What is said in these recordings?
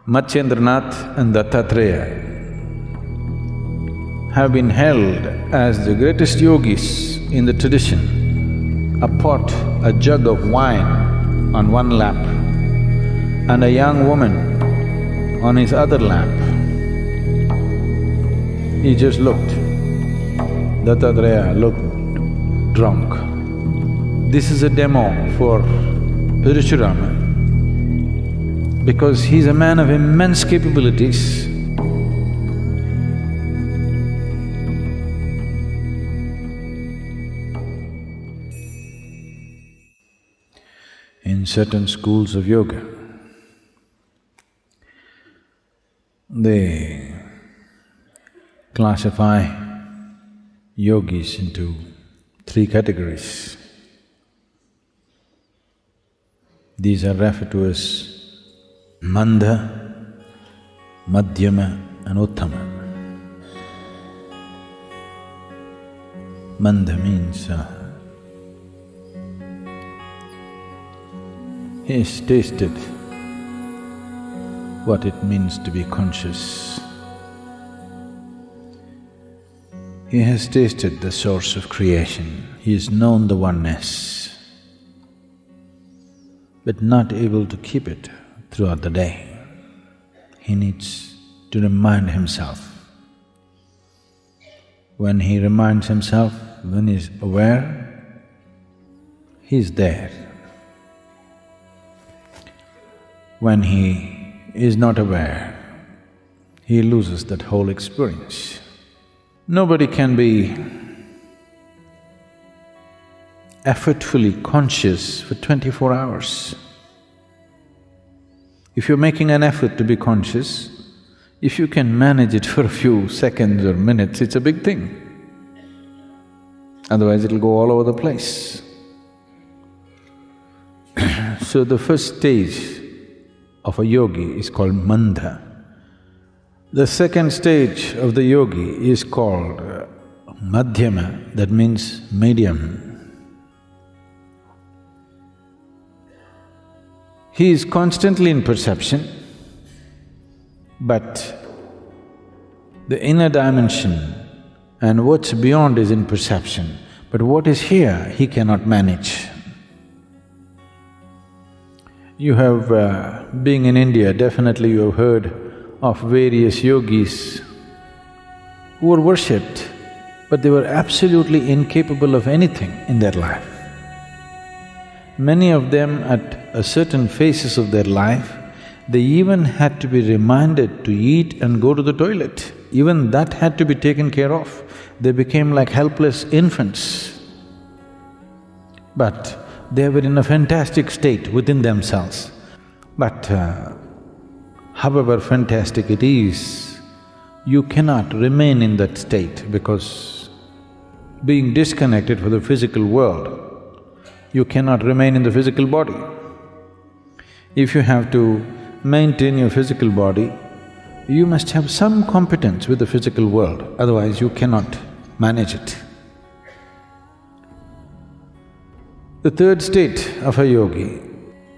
Matsyendranath and Dattatreya have been held as the greatest yogis in the tradition. A pot, a jug of wine on one lap and a young woman on his other lap. He just looked. Dattatreya looked drunk. This is a demo for Parshurama because he's a man of immense capabilities. In certain schools of yoga, they classify yogis into three categories. These are referred to as Mandha, Madhyama and Uttama. Mandha means he's tasted what it means to be conscious. He has tasted the source of creation, he has known the oneness, but not able to keep it throughout the day. He needs to remind himself. When he reminds himself, when he's aware, he's there. When he is not aware, he loses that whole experience. Nobody can be effortfully conscious for 24 hours. If you're making an effort to be conscious, if you can manage it for a few seconds or minutes, it's a big thing. Otherwise it'll go all over the place. So the first stage of a yogi is called Mandha. The second stage of the yogi is called Madhyama, that means medium. He is constantly in perception, but the inner dimension and what's beyond is in perception, but what is here, he cannot manage. You have… being in India, definitely you have heard of various yogis who were worshipped, but they were absolutely incapable of anything in their life. Many of them at a certain phases of their life, they even had to be reminded to eat and go to the toilet. Even that had to be taken care of. They became like helpless infants. But they were in a fantastic state within themselves. But however fantastic it is, you cannot remain in that state because being disconnected from the physical world, you cannot remain in the physical body. If you have to maintain your physical body, you must have some competence with the physical world, otherwise you cannot manage it. The third state of a yogi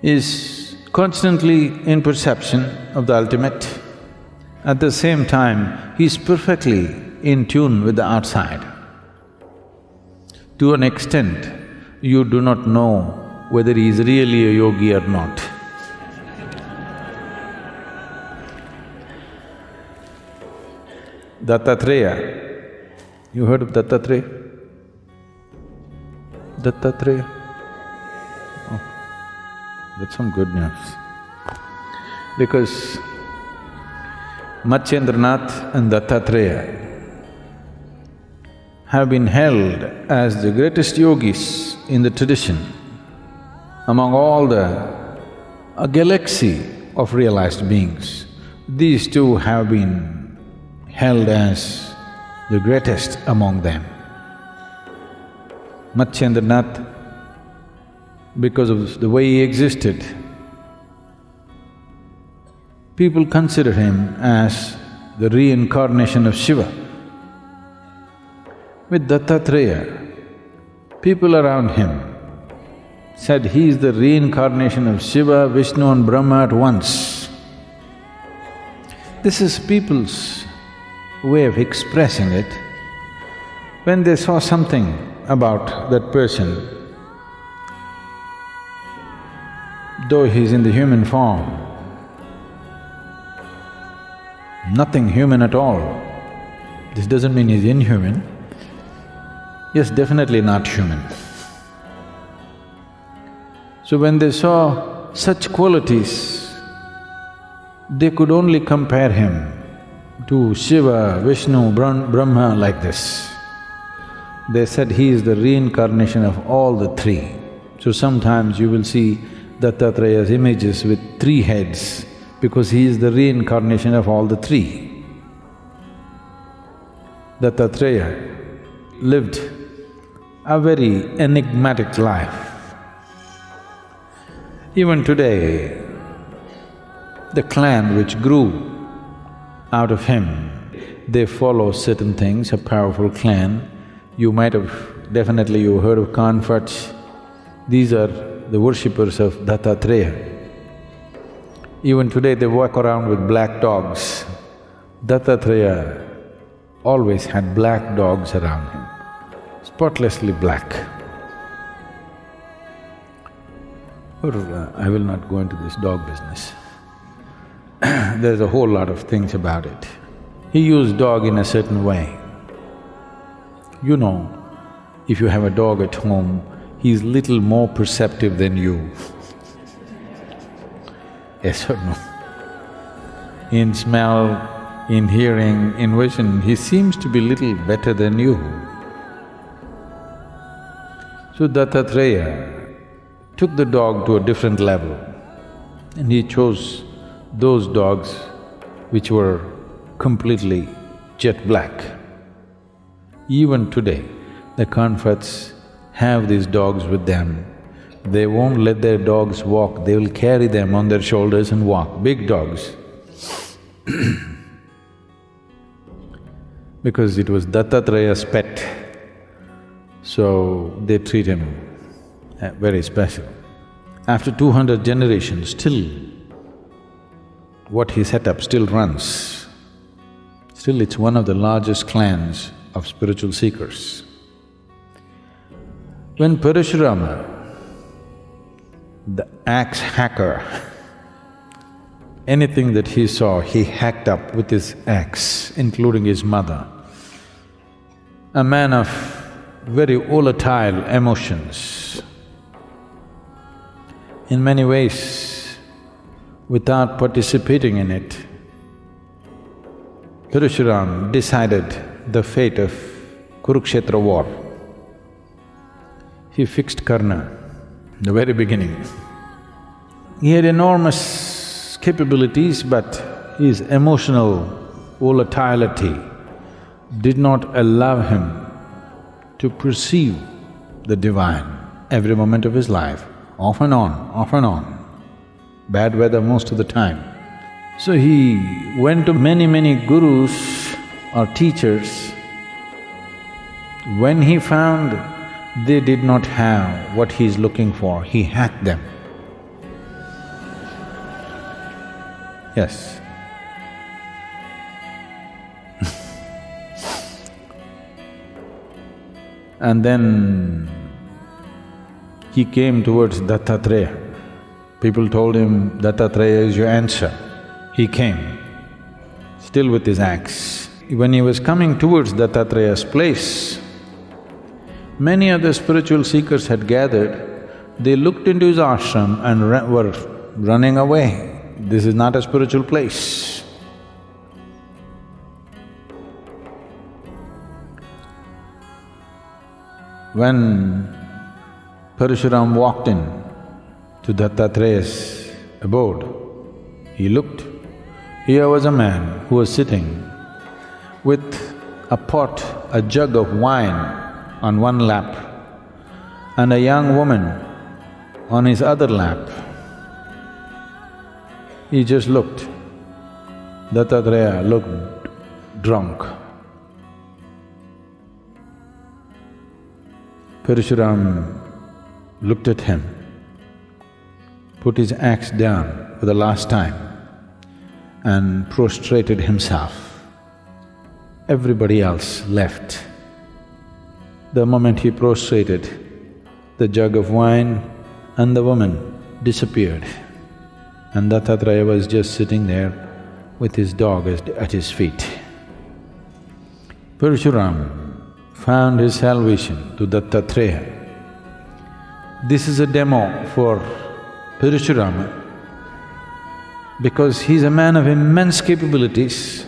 is constantly in perception of the ultimate. At the same time, he is perfectly in tune with the outside. To an extent, you do not know whether he is really a yogi or not. Dattatreya, you heard of Dattatreya? Dattatreya? Oh, that's some good news. Because Matsyendranath and Dattatreya have been held as the greatest yogis in the tradition among all a galaxy of realized beings. These two have been held as the greatest among them. Matsyendranath, because of the way he existed, people consider him as the reincarnation of Shiva. With Dattatreya, people around him said he is the reincarnation of Shiva, Vishnu and Brahma at once. This is people's way of expressing it. When they saw something about that person, though he's in the human form, nothing human at all. This doesn't mean he's inhuman. Yes, definitely not human. So when they saw such qualities, they could only compare him to Shiva, Vishnu, Brahma like this. They said he is the reincarnation of all the three. So sometimes you will see Dattatreya's images with 3 heads because he is the reincarnation of all the three. Dattatreya lived a very enigmatic life. Even today, the clan which grew out of him, they follow certain things, a powerful clan. You might have… definitely you heard of Kanfats. These are the worshippers of Dattatreya. Even today they walk around with black dogs. Dattatreya always had black dogs around him, spotlessly black. I will not go into this dog business. There's a whole lot of things about it. He used dog in a certain way. You know, if you have a dog at home, he's little more perceptive than you. Yes or no? In smell, in hearing, in vision, he seems to be little better than you. So Dattatreya took the dog to a different level and he chose those dogs which were completely jet black. Even today, the Kanfats have these dogs with them. They won't let their dogs walk, they will carry them on their shoulders and walk, big dogs. Because it was Dattatreya's pet, so they treat him very special. After 200 generations, still what he set up still runs. Still it's one of the largest clans of spiritual seekers. When Parshurama, the axe hacker, anything that he saw, he hacked up with his axe, including his mother. A man of very volatile emotions. In many ways, without participating in it, Parshurama decided the fate of Kurukshetra war. He fixed Karna in the very beginning. He had enormous capabilities, but his emotional volatility did not allow him to perceive the divine every moment of his life, off and on, off and on. Bad weather most of the time. So he went to many gurus or teachers. When he found they did not have what he's looking for, he hacked them. Yes. And then he came towards Dattatreya. People told him, Dattatreya is your answer. He came, still with his axe. When he was coming towards Dattatreya's place, many other spiritual seekers had gathered. They looked into his ashram and were running away. This is not a spiritual place. When Parshurama walked in to Dattatreya's abode, he looked. Here was a man who was sitting with a pot, a jug of wine on one lap and a young woman on his other lap. He just looked. Dattatreya looked drunk. Parshurama looked at him, put his axe down for the last time and prostrated himself. Everybody else left. The moment he prostrated, the jug of wine and the woman disappeared, and Dattatreya was just sitting there with his dog at his feet. Parshurama found his salvation to Dattatreya. This is a demo for Parshurama because he's a man of immense capabilities,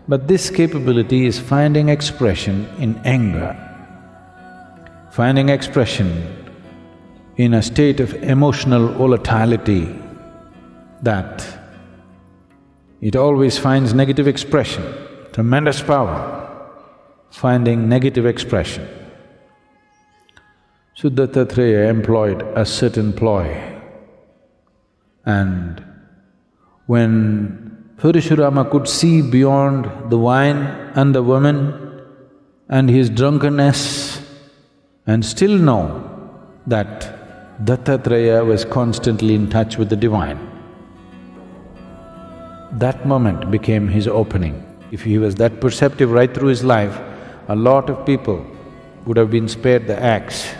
but this capability is finding expression in anger, finding expression in a state of emotional volatility that it always finds negative expression, tremendous power, finding negative expression. So Dattatreya employed a certain ploy, and when Parshurama could see beyond the wine and the woman and his drunkenness and still know that Dattatreya was constantly in touch with the divine, that moment became his opening. If he was that perceptive right through his life, a lot of people would have been spared the axe.